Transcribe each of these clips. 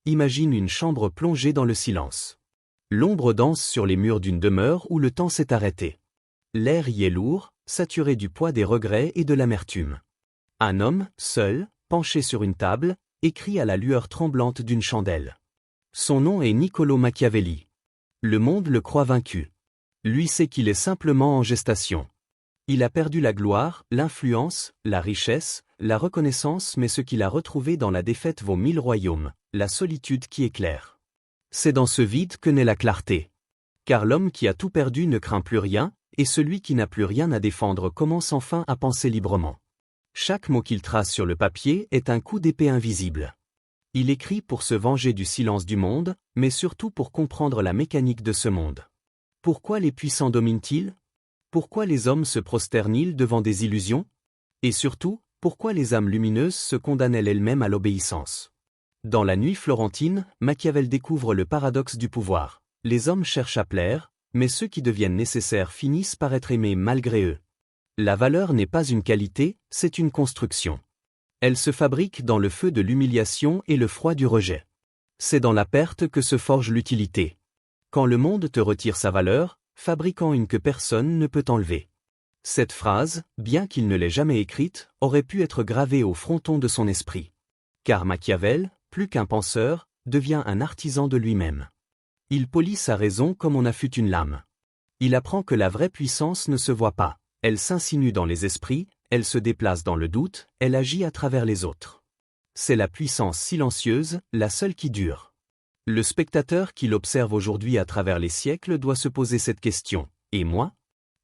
Imagine une chambre plongée dans le silence. L'ombre danse sur les murs d'une demeure où le temps s'est arrêté. L'air y est lourd, saturé du poids des regrets et de l'amertume. Un homme, seul, penché sur une table, écrit à la lueur tremblante d'une chandelle. Son nom est Niccolò Machiavelli. Le monde le croit vaincu. Lui sait qu'il est simplement en gestation. Il a perdu la gloire, l'influence, la richesse, la reconnaissance, mais ce qu'il a retrouvé dans la défaite vaut 1000 royaumes, la solitude qui éclaire. C'est dans ce vide que naît la clarté. Car l'homme qui a tout perdu ne craint plus rien, et celui qui n'a plus rien à défendre commence enfin à penser librement. Chaque mot qu'il trace sur le papier est un coup d'épée invisible. Il écrit pour se venger du silence du monde, mais surtout pour comprendre la mécanique de ce monde. Pourquoi les puissants dominent-ils? Pourquoi les hommes se prosternent-ils devant des illusions? Et surtout, pourquoi les âmes lumineuses se condamnent elles-mêmes à l'obéissance? Dans la nuit florentine, Machiavel découvre le paradoxe du pouvoir. Les hommes cherchent à plaire, mais ceux qui deviennent nécessaires finissent par être aimés malgré eux. La valeur n'est pas une qualité, c'est une construction. Elle se fabrique dans le feu de l'humiliation et le froid du rejet. C'est dans la perte que se forge l'utilité. Quand le monde te retire sa valeur, fabriquant une que personne ne peut enlever. Cette phrase, bien qu'il ne l'ait jamais écrite, aurait pu être gravée au fronton de son esprit. Car Machiavel, plus qu'un penseur, devient un artisan de lui-même. Il polit sa raison comme on affûte une lame. Il apprend que la vraie puissance ne se voit pas, elle s'insinue dans les esprits, elle se déplace dans le doute, elle agit à travers les autres. C'est la puissance silencieuse, la seule qui dure. Le spectateur qui l'observe aujourd'hui à travers les siècles doit se poser cette question. Et moi?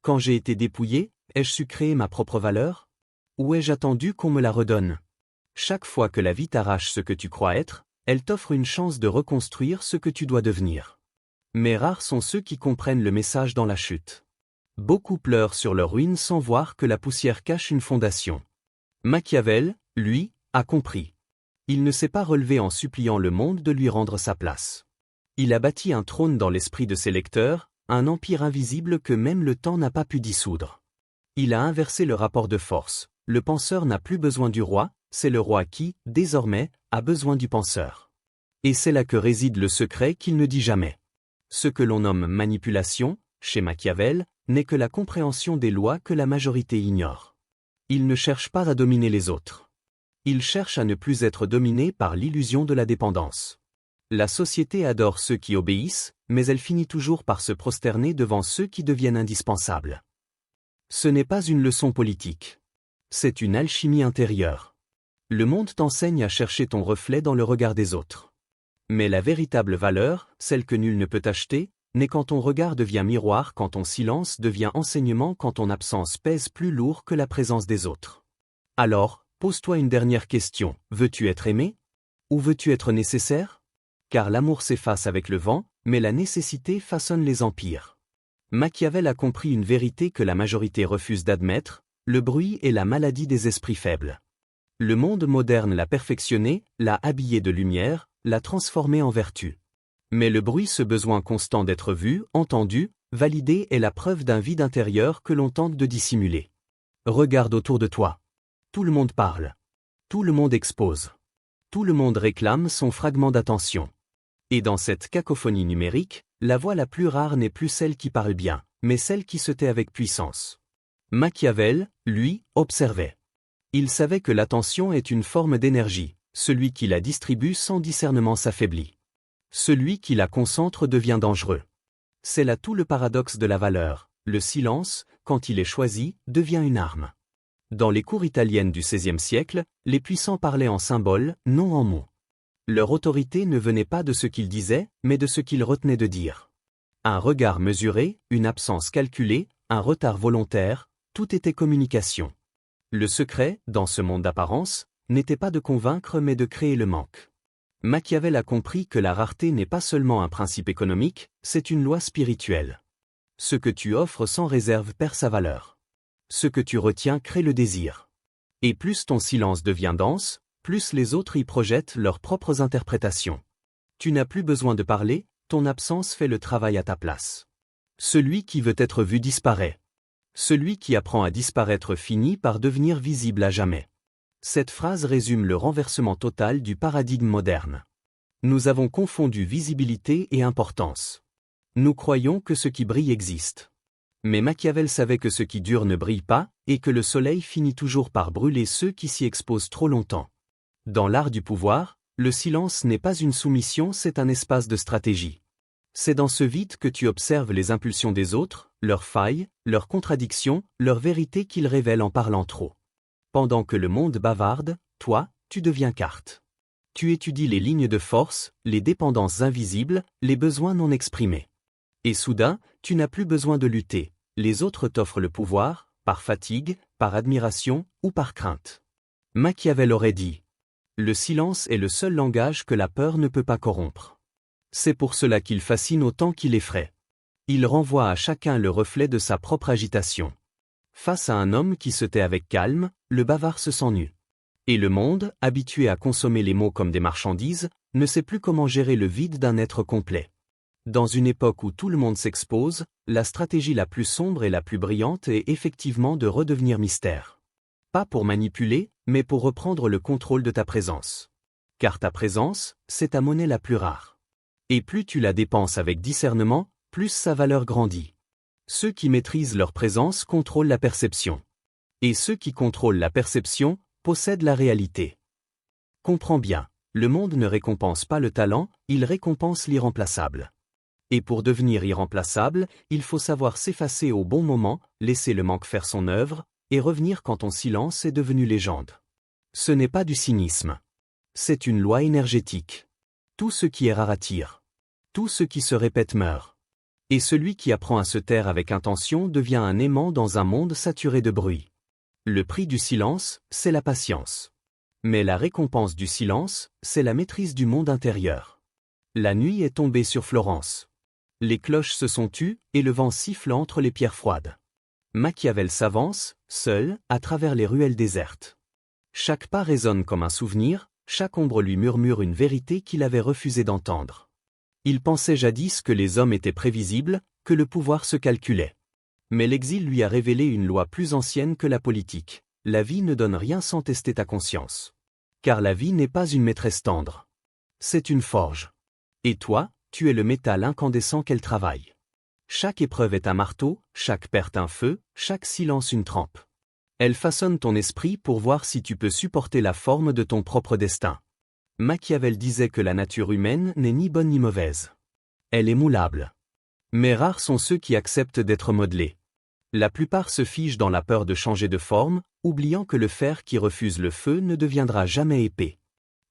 Quand j'ai été dépouillé, ai-je su créer ma propre valeur? Ou ai-je attendu qu'on me la redonne? Chaque fois que la vie t'arrache ce que tu crois être, elle t'offre une chance de reconstruire ce que tu dois devenir. Mais rares sont ceux qui comprennent le message dans la chute. Beaucoup pleurent sur leur ruine sans voir que la poussière cache une fondation. Machiavel, lui, a compris. Il ne s'est pas relevé en suppliant le monde de lui rendre sa place. Il a bâti un trône dans l'esprit de ses lecteurs, un empire invisible que même le temps n'a pas pu dissoudre. Il a inversé le rapport de force. Le penseur n'a plus besoin du roi, c'est le roi qui, désormais, a besoin du penseur. Et c'est là que réside le secret qu'il ne dit jamais. Ce que l'on nomme manipulation, chez Machiavel, n'est que la compréhension des lois que la majorité ignore. Il ne cherche pas à dominer les autres. Il cherche à ne plus être dominé par l'illusion de la dépendance. La société adore ceux qui obéissent, mais elle finit toujours par se prosterner devant ceux qui deviennent indispensables. Ce n'est pas une leçon politique. C'est une alchimie intérieure. Le monde t'enseigne à chercher ton reflet dans le regard des autres. Mais la véritable valeur, celle que nul ne peut acheter, n'est quand ton regard devient miroir, quand ton silence devient enseignement, quand ton absence pèse plus lourd que la présence des autres. Alors, pose-toi une dernière question, veux-tu être aimé? Ou veux-tu être nécessaire? Car l'amour s'efface avec le vent, mais la nécessité façonne les empires. Machiavel a compris une vérité que la majorité refuse d'admettre, le bruit est la maladie des esprits faibles. Le monde moderne l'a perfectionné, l'a habillé de lumière, l'a transformé en vertu. Mais le bruit, ce besoin constant d'être vu, entendu, validé est la preuve d'un vide intérieur que l'on tente de dissimuler. Regarde autour de toi. Tout le monde parle. Tout le monde expose. Tout le monde réclame son fragment d'attention. Et dans cette cacophonie numérique, la voix la plus rare n'est plus celle qui parle bien, mais celle qui se tait avec puissance. Machiavel, lui, observait. Il savait que l'attention est une forme d'énergie, celui qui la distribue sans discernement s'affaiblit. Celui qui la concentre devient dangereux. C'est là tout le paradoxe de la valeur, le silence, quand il est choisi, devient une arme. Dans les cours italiennes du XVIe siècle, les puissants parlaient en symboles, non en mots. Leur autorité ne venait pas de ce qu'ils disaient, mais de ce qu'ils retenaient de dire. Un regard mesuré, une absence calculée, un retard volontaire, tout était communication. Le secret, dans ce monde d'apparence, n'était pas de convaincre mais de créer le manque. Machiavel a compris que la rareté n'est pas seulement un principe économique, c'est une loi spirituelle. Ce que tu offres sans réserve perd sa valeur. Ce que tu retiens crée le désir. Et plus ton silence devient dense, plus les autres y projettent leurs propres interprétations. Tu n'as plus besoin de parler, ton absence fait le travail à ta place. Celui qui veut être vu disparaît. Celui qui apprend à disparaître finit par devenir visible à jamais. Cette phrase résume le renversement total du paradigme moderne. Nous avons confondu visibilité et importance. Nous croyons que ce qui brille existe. Mais Machiavel savait que ce qui dure ne brille pas, et que le soleil finit toujours par brûler ceux qui s'y exposent trop longtemps. Dans l'art du pouvoir, le silence n'est pas une soumission, c'est un espace de stratégie. C'est dans ce vide que tu observes les impulsions des autres, leurs failles, leurs contradictions, leurs vérités qu'ils révèlent en parlant trop. Pendant que le monde bavarde, toi, tu deviens carte. Tu étudies les lignes de force, les dépendances invisibles, les besoins non exprimés. Et soudain, tu n'as plus besoin de lutter, les autres t'offrent le pouvoir, par fatigue, par admiration ou par crainte. Machiavel aurait dit : le silence est le seul langage que la peur ne peut pas corrompre. C'est pour cela qu'il fascine autant qu'il effraie. Il renvoie à chacun le reflet de sa propre agitation. Face à un homme qui se tait avec calme, le bavard se sent nu. Et le monde, habitué à consommer les mots comme des marchandises, ne sait plus comment gérer le vide d'un être complet. Dans une époque où tout le monde s'expose, la stratégie la plus sombre et la plus brillante est effectivement de redevenir mystère. Pas pour manipuler, mais pour reprendre le contrôle de ta présence. Car ta présence, c'est ta monnaie la plus rare. Et plus tu la dépenses avec discernement, plus sa valeur grandit. Ceux qui maîtrisent leur présence contrôlent la perception. Et ceux qui contrôlent la perception possèdent la réalité. Comprends bien, le monde ne récompense pas le talent, il récompense l'irremplaçable. Et pour devenir irremplaçable, il faut savoir s'effacer au bon moment, laisser le manque faire son œuvre, et revenir quand ton silence est devenu légende. Ce n'est pas du cynisme. C'est une loi énergétique. Tout ce qui est rare attire. Tout ce qui se répète meurt. Et celui qui apprend à se taire avec intention devient un aimant dans un monde saturé de bruit. Le prix du silence, c'est la patience. Mais la récompense du silence, c'est la maîtrise du monde intérieur. La nuit est tombée sur Florence. Les cloches se sont tues, et le vent siffle entre les pierres froides. Machiavel s'avance, seul, à travers les ruelles désertes. Chaque pas résonne comme un souvenir, chaque ombre lui murmure une vérité qu'il avait refusé d'entendre. Il pensait jadis que les hommes étaient prévisibles, que le pouvoir se calculait. Mais l'exil lui a révélé une loi plus ancienne que la politique. La vie ne donne rien sans tester ta conscience. Car la vie n'est pas une maîtresse tendre. C'est une forge. Et toi, tu es le métal incandescent qu'elle travaille. Chaque épreuve est un marteau, chaque perte un feu, chaque silence une trempe. Elle façonne ton esprit pour voir si tu peux supporter la forme de ton propre destin. Machiavel disait que la nature humaine n'est ni bonne ni mauvaise. Elle est moulable. Mais rares sont ceux qui acceptent d'être modelés. La plupart se figent dans la peur de changer de forme, oubliant que le fer qui refuse le feu ne deviendra jamais épais.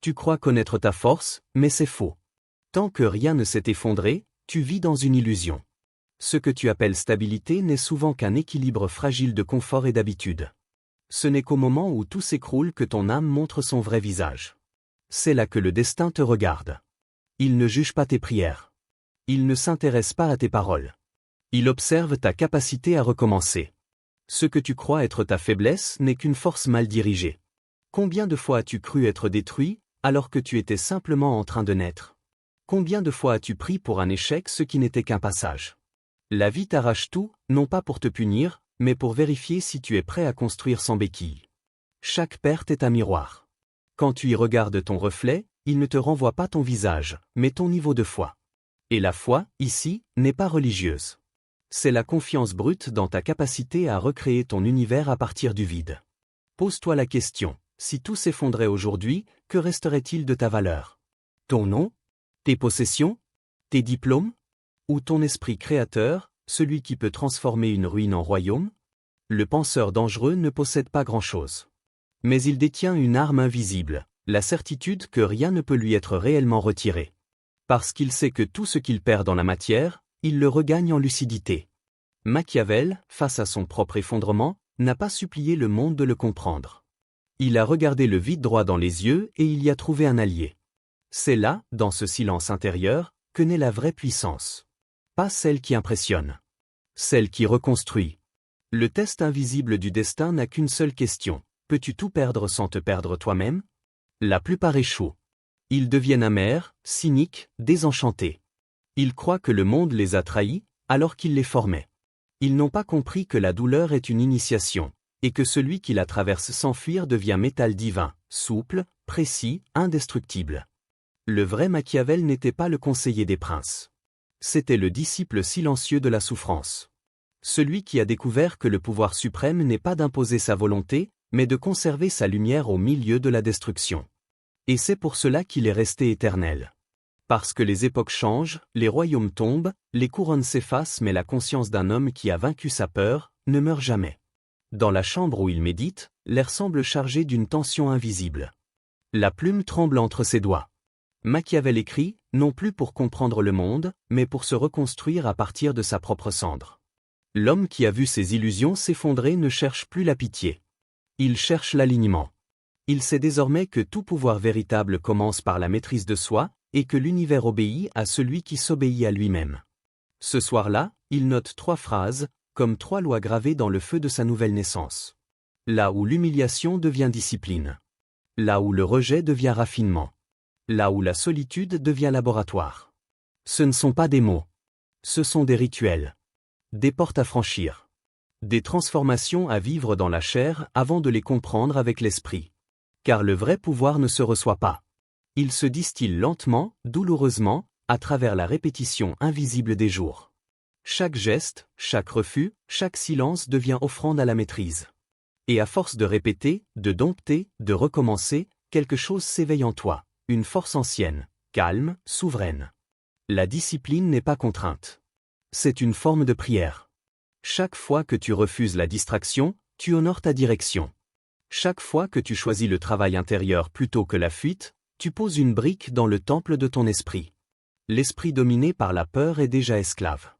Tu crois connaître ta force, mais c'est faux. Tant que rien ne s'est effondré, tu vis dans une illusion. Ce que tu appelles stabilité n'est souvent qu'un équilibre fragile de confort et d'habitude. Ce n'est qu'au moment où tout s'écroule que ton âme montre son vrai visage. C'est là que le destin te regarde. Il ne juge pas tes prières. Il ne s'intéresse pas à tes paroles. Il observe ta capacité à recommencer. Ce que tu crois être ta faiblesse n'est qu'une force mal dirigée. Combien de fois as-tu cru être détruit, alors que tu étais simplement en train de naître ? Combien de fois as-tu pris pour un échec ce qui n'était qu'un passage ? La vie t'arrache tout, non pas pour te punir, mais pour vérifier si tu es prêt à construire sans béquille. Chaque perte est un miroir. Quand tu y regardes ton reflet, il ne te renvoie pas ton visage, mais ton niveau de foi. Et la foi, ici, n'est pas religieuse. C'est la confiance brute dans ta capacité à recréer ton univers à partir du vide. Pose-toi la question, si tout s'effondrait aujourd'hui, que resterait-il de ta valeur ? Ton nom ? Tes possessions ? Tes diplômes ? Ou ton esprit créateur, celui qui peut transformer une ruine en royaume ? Le penseur dangereux ne possède pas grand-chose. Mais il détient une arme invisible, la certitude que rien ne peut lui être réellement retiré. Parce qu'il sait que tout ce qu'il perd dans la matière, il le regagne en lucidité. Machiavel, face à son propre effondrement, n'a pas supplié le monde de le comprendre. Il a regardé le vide droit dans les yeux et il y a trouvé un allié. C'est là, dans ce silence intérieur, que naît la vraie puissance. Pas celle qui impressionne. Celle qui reconstruit. Le test invisible du destin n'a qu'une seule question. Peux-tu tout perdre sans te perdre toi-même ? La plupart échouent. Ils deviennent amers, cyniques, désenchantés. Ils croient que le monde les a trahis, alors qu'il les formait. Ils n'ont pas compris que la douleur est une initiation, et que celui qui la traverse sans fuir devient métal divin, souple, précis, indestructible. Le vrai Machiavel n'était pas le conseiller des princes. C'était le disciple silencieux de la souffrance. Celui qui a découvert que le pouvoir suprême n'est pas d'imposer sa volonté, mais de conserver sa lumière au milieu de la destruction. Et c'est pour cela qu'il est resté éternel. Parce que les époques changent, les royaumes tombent, les couronnes s'effacent, mais la conscience d'un homme qui a vaincu sa peur ne meurt jamais. Dans la chambre où il médite, l'air semble chargé d'une tension invisible. La plume tremble entre ses doigts. Machiavel écrit, non plus pour comprendre le monde, mais pour se reconstruire à partir de sa propre cendre. L'homme qui a vu ses illusions s'effondrer ne cherche plus la pitié. Il cherche l'alignement. Il sait désormais que tout pouvoir véritable commence par la maîtrise de soi, et que l'univers obéit à celui qui s'obéit à lui-même. Ce soir-là, il note 3 phrases, comme 3 lois gravées dans le feu de sa nouvelle naissance. Là où l'humiliation devient discipline. Là où le rejet devient raffinement. Là où la solitude devient laboratoire. Ce ne sont pas des mots. Ce sont des rituels. Des portes à franchir. Des transformations à vivre dans la chair avant de les comprendre avec l'esprit. Car le vrai pouvoir ne se reçoit pas. Il se distille lentement, douloureusement, à travers la répétition invisible des jours. Chaque geste, chaque refus, chaque silence devient offrande à la maîtrise. Et à force de répéter, de dompter, de recommencer, quelque chose s'éveille en toi, une force ancienne, calme, souveraine. La discipline n'est pas contrainte. C'est une forme de prière. Chaque fois que tu refuses la distraction, tu honores ta direction. Chaque fois que tu choisis le travail intérieur plutôt que la fuite, tu poses une brique dans le temple de ton esprit. L'esprit dominé par la peur est déjà esclave.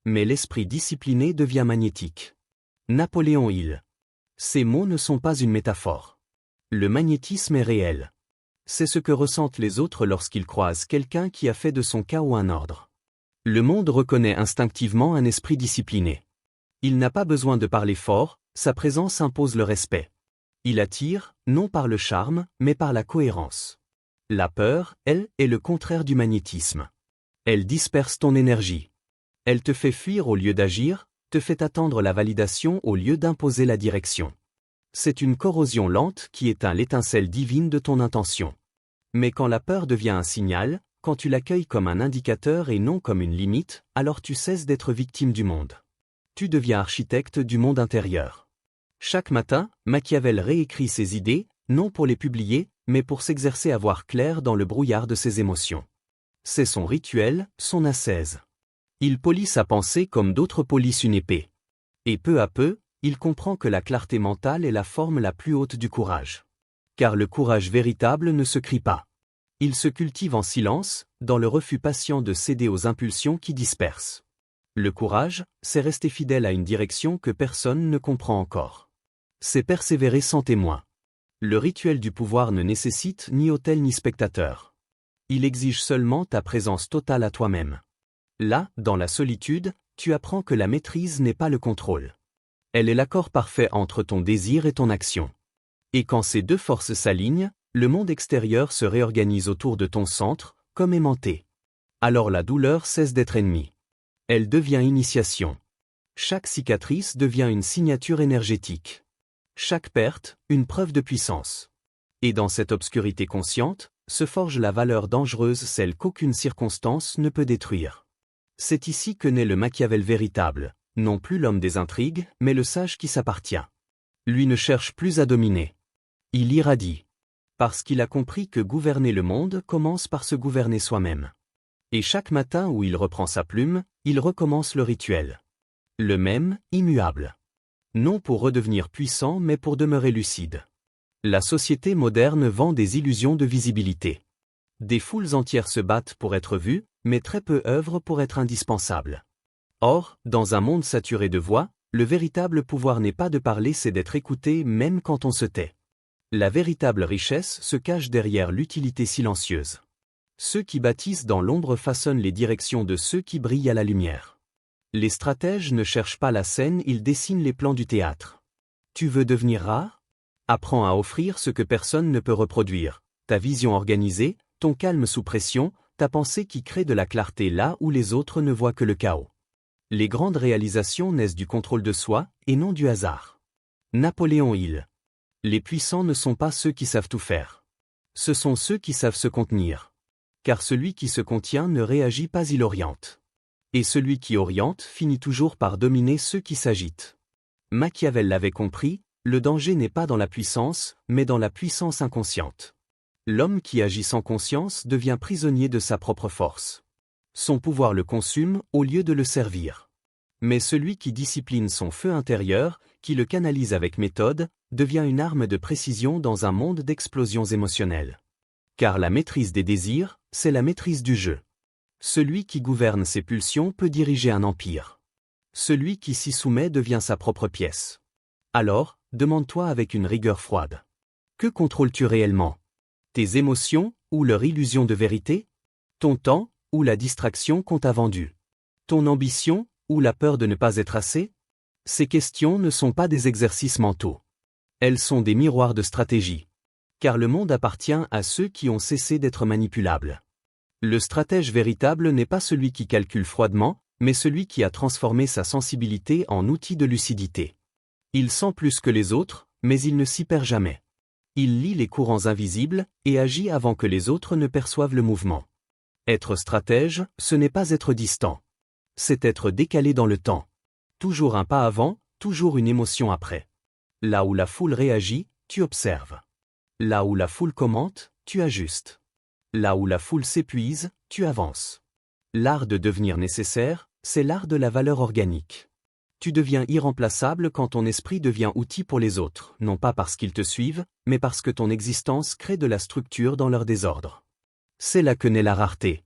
Mais l'esprit discipliné devient magnétique. Napoléon Hill. Ces mots ne sont pas une métaphore. Le magnétisme est réel. C'est ce que ressentent les autres lorsqu'ils croisent quelqu'un qui a fait de son chaos un ordre. Le monde reconnaît instinctivement un esprit discipliné. Il n'a pas besoin de parler fort, sa présence impose le respect. Il attire, non par le charme, mais par la cohérence. La peur, elle, est le contraire du magnétisme. Elle disperse ton énergie. Elle te fait fuir au lieu d'agir, te fait attendre la validation au lieu d'imposer la direction. C'est une corrosion lente qui éteint l'étincelle divine de ton intention. Mais quand la peur devient un signal, quand tu l'accueilles comme un indicateur et non comme une limite, alors tu cesses d'être victime du monde. Tu deviens architecte du monde intérieur. Chaque matin, Machiavel réécrit ses idées, non pour les publier, mais pour s'exercer à voir clair dans le brouillard de ses émotions. C'est son rituel, son ascèse. Il polit sa pensée comme d'autres polissent une épée. Et peu à peu, il comprend que la clarté mentale est la forme la plus haute du courage. Car le courage véritable ne se crie pas. Il se cultive en silence, dans le refus patient de céder aux impulsions qui dispersent. Le courage, c'est rester fidèle à une direction que personne ne comprend encore. C'est persévérer sans témoin. Le rituel du pouvoir ne nécessite ni autel ni spectateur. Il exige seulement ta présence totale à toi-même. Là, dans la solitude, tu apprends que la maîtrise n'est pas le contrôle. Elle est l'accord parfait entre ton désir et ton action. Et quand ces 2 forces s'alignent, le monde extérieur se réorganise autour de ton centre, comme aimanté. Alors la douleur cesse d'être ennemie. Elle devient initiation. Chaque cicatrice devient une signature énergétique. Chaque perte, une preuve de puissance. Et dans cette obscurité consciente, se forge la valeur dangereuse, celle qu'aucune circonstance ne peut détruire. C'est ici que naît le Machiavel véritable, non plus l'homme des intrigues, mais le sage qui s'appartient. Lui ne cherche plus à dominer. Il irradie. Parce qu'il a compris que gouverner le monde commence par se gouverner soi-même. Et chaque matin où il reprend sa plume, il recommence le rituel. Le même, immuable. Non pour redevenir puissant mais pour demeurer lucide. La société moderne vend des illusions de visibilité. Des foules entières se battent pour être vues, mais très peu œuvrent pour être indispensables. Or, dans un monde saturé de voix, le véritable pouvoir n'est pas de parler, c'est d'être écouté même quand on se tait. La véritable richesse se cache derrière l'utilité silencieuse. Ceux qui bâtissent dans l'ombre façonnent les directions de ceux qui brillent à la lumière. Les stratèges ne cherchent pas la scène, ils dessinent les plans du théâtre. Tu veux devenir rare ? Apprends à offrir ce que personne ne peut reproduire, ta vision organisée, ton calme sous pression, ta pensée qui crée de la clarté là où les autres ne voient que le chaos. Les grandes réalisations naissent du contrôle de soi, et non du hasard. Napoléon Hill. Les puissants ne sont pas ceux qui savent tout faire. Ce sont ceux qui savent se contenir. Car celui qui se contient ne réagit pas, il oriente. Et celui qui oriente finit toujours par dominer ceux qui s'agitent. Machiavel l'avait compris, le danger n'est pas dans la puissance, mais dans la puissance inconsciente. L'homme qui agit sans conscience devient prisonnier de sa propre force. Son pouvoir le consume au lieu de le servir. Mais celui qui discipline son feu intérieur, qui le canalise avec méthode, devient une arme de précision dans un monde d'explosions émotionnelles. Car la maîtrise des désirs, c'est la maîtrise du jeu. Celui qui gouverne ses pulsions peut diriger un empire. Celui qui s'y soumet devient sa propre pièce. Alors, demande-toi avec une rigueur froide. Que contrôles-tu réellement? Tes émotions, ou leur illusion de vérité? Ton temps, ou la distraction qu'on t'a vendue? Ton ambition, ou la peur de ne pas être assez? Ces questions ne sont pas des exercices mentaux. Elles sont des miroirs de stratégie. Car le monde appartient à ceux qui ont cessé d'être manipulables. Le stratège véritable n'est pas celui qui calcule froidement, mais celui qui a transformé sa sensibilité en outil de lucidité. Il sent plus que les autres, mais il ne s'y perd jamais. Il lit les courants invisibles, et agit avant que les autres ne perçoivent le mouvement. Être stratège, ce n'est pas être distant. C'est être décalé dans le temps. Toujours un pas avant, toujours une émotion après. Là où la foule réagit, tu observes. Là où la foule commente, tu ajustes. Là où la foule s'épuise, tu avances. L'art de devenir nécessaire, c'est l'art de la valeur organique. Tu deviens irremplaçable quand ton esprit devient outil pour les autres, non pas parce qu'ils te suivent, mais parce que ton existence crée de la structure dans leur désordre. C'est là que naît la rareté.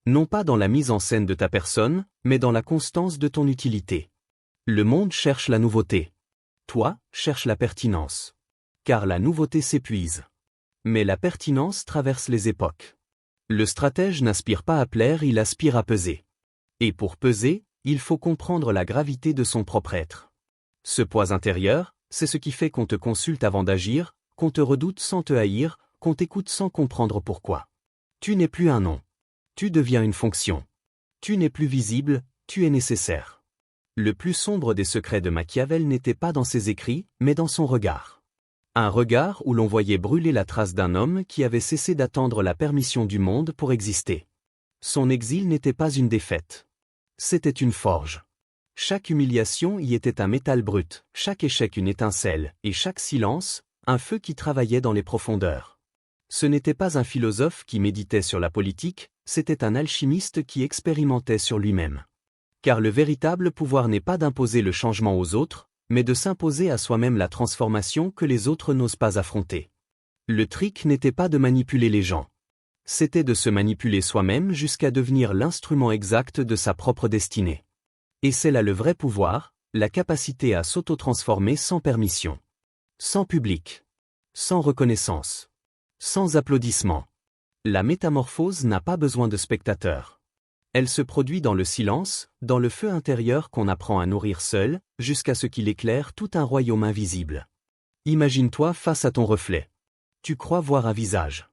Non pas dans la mise en scène de ta personne, mais dans la constance de ton utilité. Le monde cherche la nouveauté. Toi, cherche la pertinence. Car la nouveauté s'épuise. Mais la pertinence traverse les époques. Le stratège n'aspire pas à plaire, il aspire à peser. Et pour peser, il faut comprendre la gravité de son propre être. Ce poids intérieur, c'est ce qui fait qu'on te consulte avant d'agir, qu'on te redoute sans te haïr, qu'on t'écoute sans comprendre pourquoi. Tu n'es plus un nom. Tu deviens une fonction. Tu n'es plus visible, tu es nécessaire. Le plus sombre des secrets de Machiavel n'était pas dans ses écrits, mais dans son regard. Un regard où l'on voyait brûler la trace d'un homme qui avait cessé d'attendre la permission du monde pour exister. Son exil n'était pas une défaite. C'était une forge. Chaque humiliation y était un métal brut, chaque échec une étincelle, et chaque silence, un feu qui travaillait dans les profondeurs. Ce n'était pas un philosophe qui méditait sur la politique, c'était un alchimiste qui expérimentait sur lui-même. Car le véritable pouvoir n'est pas d'imposer le changement aux autres, mais de s'imposer à soi-même la transformation que les autres n'osent pas affronter. Le trick n'était pas de manipuler les gens. C'était de se manipuler soi-même jusqu'à devenir l'instrument exact de sa propre destinée. Et c'est là le vrai pouvoir, la capacité à s'auto-transformer sans permission. Sans public. Sans reconnaissance. Sans applaudissements. La métamorphose n'a pas besoin de spectateurs. Elle se produit dans le silence, dans le feu intérieur qu'on apprend à nourrir seul, jusqu'à ce qu'il éclaire tout un royaume invisible. Imagine-toi face à ton reflet. Tu crois voir un visage.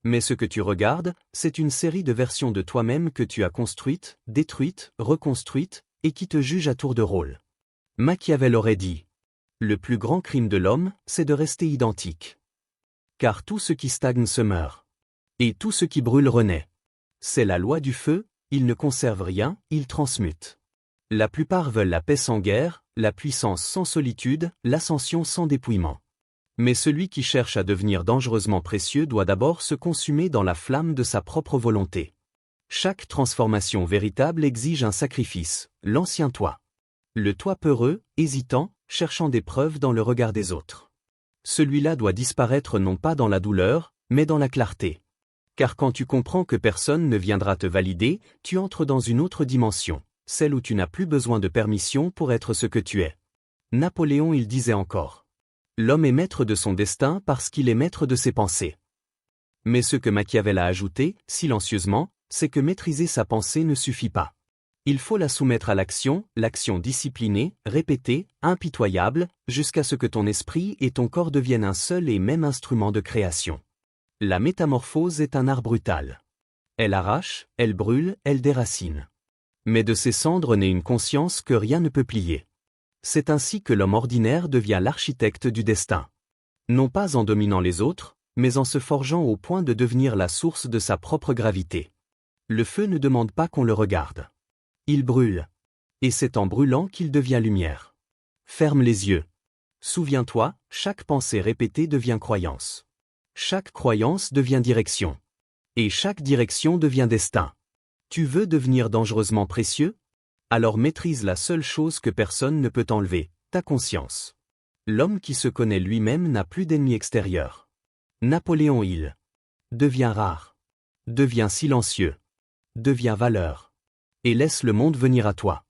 Mais ce que tu regardes, c'est une série de versions de toi-même que tu as construites, détruites, reconstruites, et qui te jugent à tour de rôle. Machiavel aurait dit : le plus grand crime de l'homme, c'est de rester identique. Car tout ce qui stagne se meurt. Et tout ce qui brûle renaît. C'est la loi du feu, il ne conserve rien, il transmute. La plupart veulent la paix sans guerre, la puissance sans solitude, l'ascension sans dépouillement. Mais celui qui cherche à devenir dangereusement précieux doit d'abord se consumer dans la flamme de sa propre volonté. Chaque transformation véritable exige un sacrifice, l'ancien toi. Le toi peureux, hésitant, cherchant des preuves dans le regard des autres. Celui-là doit disparaître non pas dans la douleur, mais dans la clarté. Car quand tu comprends que personne ne viendra te valider, tu entres dans une autre dimension, celle où tu n'as plus besoin de permission pour être ce que tu es. Napoléon il disait encore : l'homme est maître de son destin parce qu'il est maître de ses pensées. Mais ce que Machiavel a ajouté, silencieusement, c'est que maîtriser sa pensée ne suffit pas. Il faut la soumettre à l'action disciplinée, répétée, impitoyable, jusqu'à ce que ton esprit et ton corps deviennent un seul et même instrument de création. La métamorphose est un art brutal. Elle arrache, elle brûle, elle déracine. Mais de ces cendres naît une conscience que rien ne peut plier. C'est ainsi que l'homme ordinaire devient l'architecte du destin. Non pas en dominant les autres, mais en se forgeant au point de devenir la source de sa propre gravité. Le feu ne demande pas qu'on le regarde. Il brûle. Et c'est en brûlant qu'il devient lumière. Ferme les yeux. Souviens-toi, chaque pensée répétée devient croyance. Chaque croyance devient direction. Et chaque direction devient destin. Tu veux devenir dangereusement précieux? Alors maîtrise la seule chose que personne ne peut enlever, ta conscience. L'homme qui se connaît lui-même n'a plus d'ennemi extérieur. Napoléon Hill. Deviens rare. Deviens silencieux. Deviens valeur. Et laisse le monde venir à toi.